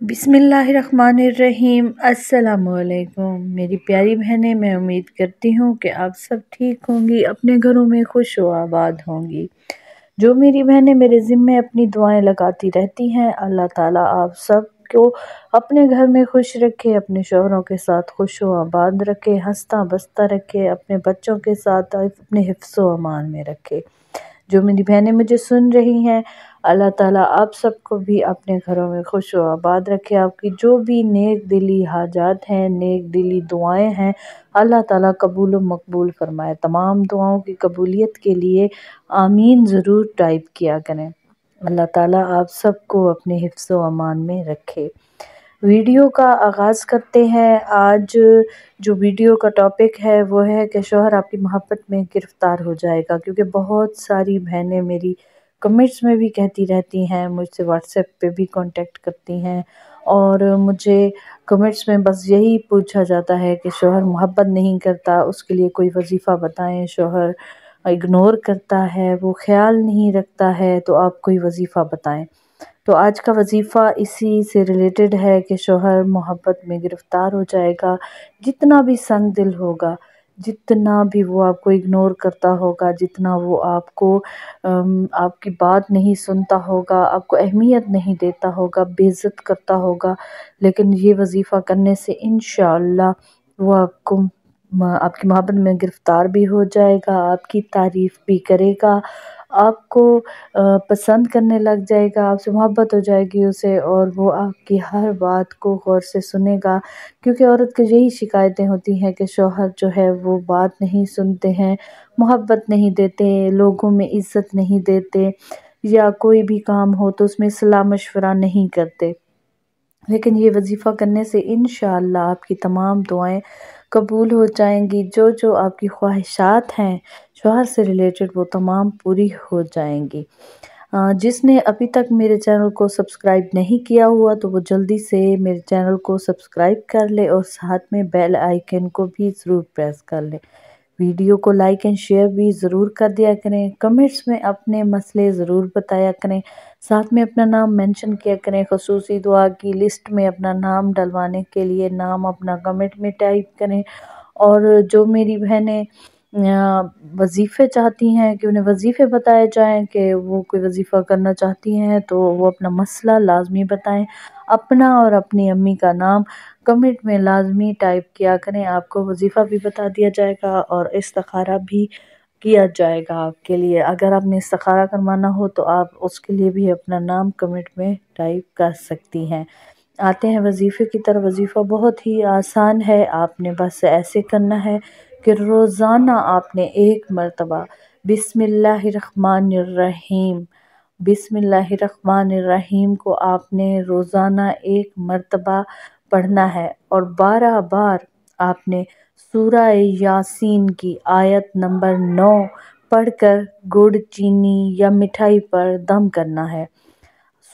बिस्मिल्लाहिर्रहमानिर्रहीम। अस्सलामुअलैकुम मेरी प्यारी बहनें, मैं उम्मीद करती हूँ कि आप सब ठीक होंगी, अपने घरों में खुश व आबाद होंगी। जो मेरी बहनें मेरे ज़िम्मे अपनी दुआएं लगाती रहती हैं, अल्लाह ताला आप सब को अपने घर में खुश रखे, अपने शौहरों के साथ खुश व आबाद रखे, हंसता बसता रखे, अपने बच्चों के साथ अपने हिफ्ज़ व अमान में रखे। जो मेरी बहनें मुझे सुन रही हैं, अल्लाह ताला आप सबको भी अपने घरों में खुश व आबाद रखे। आपकी जो भी नेक दिली हाजात हैं, नेक दिली दुआएं हैं, अल्लाह ताला कबूल व मकबूल फरमाए। तमाम दुआओं की कबूलियत के लिए आमीन ज़रूर टाइप किया करें। अल्लाह ताला आप सबको अपने हिफ्ज़ व अमान में रखे। वीडियो का आगाज़ करते हैं। आज जो वीडियो का टॉपिक है वो है कि शौहर आपकी मोहब्बत में गिरफ़्तार हो जाएगा, क्योंकि बहुत सारी बहनें मेरी कमेंट्स में भी कहती रहती हैं, मुझसे व्हाट्सएप पे भी कांटेक्ट करती हैं और मुझे कमेंट्स में बस यही पूछा जाता है कि शौहर मोहब्बत नहीं करता, उसके लिए कोई वजीफ़ा बताएं। शौहर इग्नोर करता है, वो ख़्याल नहीं रखता है, तो आप कोई वजीफ़ा बताएं। तो आज का वजीफ़ा इसी से रिलेटेड है कि शौहर मोहब्बत में गिरफ़्तार हो जाएगा। जितना भी संग दिल होगा, जितना भी वो आपको इग्नोर करता होगा, जितना वो आपको आपकी बात नहीं सुनता होगा, आपको अहमियत नहीं देता होगा, बेइज़्ज़त करता होगा, लेकिन ये वजीफ़ा करने से इंशाअल्लाह वो आपकी मोहब्बत में गिरफ़्तार भी हो जाएगा, आपकी तारीफ़ भी करेगा, आपको पसंद करने लग जाएगा, आपसे मोहब्बत हो जाएगी उसे और वो आपकी हर बात को गौर से सुनेगा। क्योंकि औरत की यही शिकायतें होती हैं कि शौहर जो है वो बात नहीं सुनते हैं, मोहब्बत नहीं देते, लोगों में इज़्ज़त नहीं देते, या कोई भी काम हो तो उसमें सलाह मशवरा नहीं करते। लेकिन ये वजीफ़ा करने से इंशाअल्लाह आपकी तमाम दुआएं कबूल हो जाएंगी। जो जो आपकी ख्वाहिशात हैं शौहर से रिलेटेड, वो तमाम पूरी हो जाएंगी। जिसने अभी तक मेरे चैनल को सब्सक्राइब नहीं किया हुआ तो वो जल्दी से मेरे चैनल को सब्सक्राइब कर ले और साथ में बेल आइकन को भी ज़रूर प्रेस कर ले। वीडियो को लाइक एंड शेयर भी ज़रूर कर दिया करें। कमेंट्स में अपने मसले ज़रूर बताया करें, साथ में अपना नाम मेंशन किया करें। ख़ुसूसी दुआ की लिस्ट में अपना नाम डलवाने के लिए नाम अपना कमेंट में टाइप करें। और जो मेरी बहनें वजीफ़े चाहती हैं कि उन्हें वजीफ़े बताए जाएं, कि वो कोई वजीफ़ा करना चाहती हैं, तो वो अपना मसला लाजमी बताएं। अपना और अपनी अम्मी का नाम कमेंट में लाजमी टाइप किया करें। आपको वजीफ़ा भी बता दिया जाएगा और इस्तिखारा भी किया जाएगा आपके लिए। अगर आपने इस्तिखारा करवाना हो तो आप उसके लिए भी अपना नाम कमेंट में टाइप कर सकती हैं। आते हैं वजीफ़े की तरफ। वजीफ़ा बहुत ही आसान है, आपने बस ऐसे करना है कि रोज़ाना आपने एक मरतबा बिस्मिल्लाहिर्रहमानिर्रहीम बिस्मिल्लाहिर्रहमानिर्रहीम को आपने रोज़ाना एक मरतबा पढ़ना है और 12 बार आपने सूरा यासीन की आयत नंबर 9 पढ़कर गुड़, चीनी या मिठाई पर दम करना है।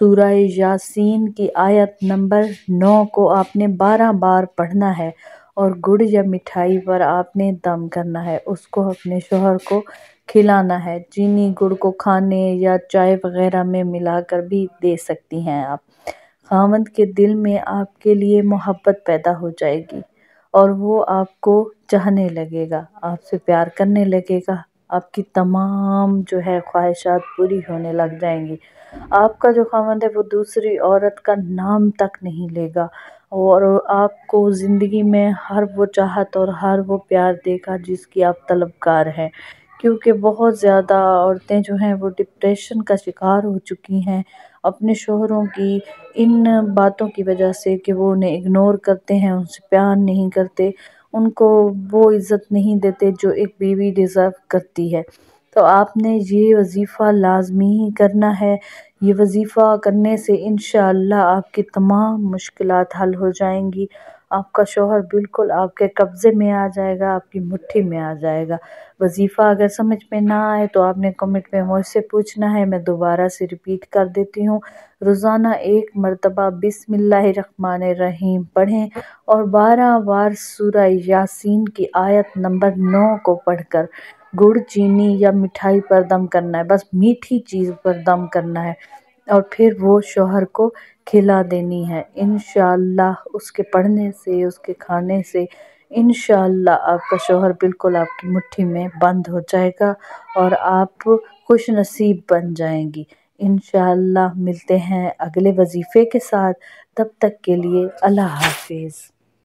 सूरा यासीन की आयत नंबर 9 को आपने 12 बार पढ़ना है और गुड़ या मिठाई पर आपने दम करना है। उसको अपने शौहर को खिलाना है। चीनी गुड़ को खाने या चाय वगैरह में मिलाकर भी दे सकती हैं आप। खामद के दिल में आपके लिए मोहब्बत पैदा हो जाएगी और वो आपको चाहने लगेगा, आपसे प्यार करने लगेगा, आपकी तमाम जो है ख्वाहिशात पूरी होने लग जाएंगी। आपका जो खामद है वो दूसरी औरत का नाम तक नहीं लेगा और आपको ज़िंदगी में हर वो चाहत और हर वो प्यार देगा जिसकी आप तलबगार हैं। क्योंकि बहुत ज़्यादा औरतें जो हैं वो डिप्रेशन का शिकार हो चुकी हैं अपने शौहरों की इन बातों की वजह से कि वो उन्हें इग्नोर करते हैं, उनसे प्यार नहीं करते, उनको वो इज़्ज़त नहीं देते जो एक बीवी डिज़र्व करती है। तो आपने ये वजीफ़ा लाजमी ही करना है। ये वजीफ़ा करने से इंशाअल्लाह आपकी तमाम मुश्किलात हल हो जाएंगी। आपका शौहर बिल्कुल आपके कब्ज़े में आ जाएगा, आपकी मुट्ठी में आ जाएगा। वजीफ़ा अगर समझ में ना आए तो आपने कमेंट में मुझसे पूछना है, मैं दोबारा से रिपीट कर देती हूँ। रोज़ाना एक मरतबा बिस्मिल्लाहिर्रहमानिर्रहीम पढ़ें और 12 बार सूरा यासीन की आयत नंबर 9 को पढ़कर गुड़, चीनी या मिठाई पर दम करना है। बस मीठी चीज़ पर दम करना है और फिर वो शौहर को کھلا دینی ہے۔ انشاءاللہ اس کے پڑھنے سے، اس کے کھانے سے انشاءاللہ آپ کا شوہر بالکل آپ کی مٹھی میں بند ہو جائے گا اور آپ خوش نصیب بن جائیں گی۔ انشاءاللہ ملتے ہیں اگلے وظیفے کے ساتھ، تب تک کے لیے اللہ حافظ۔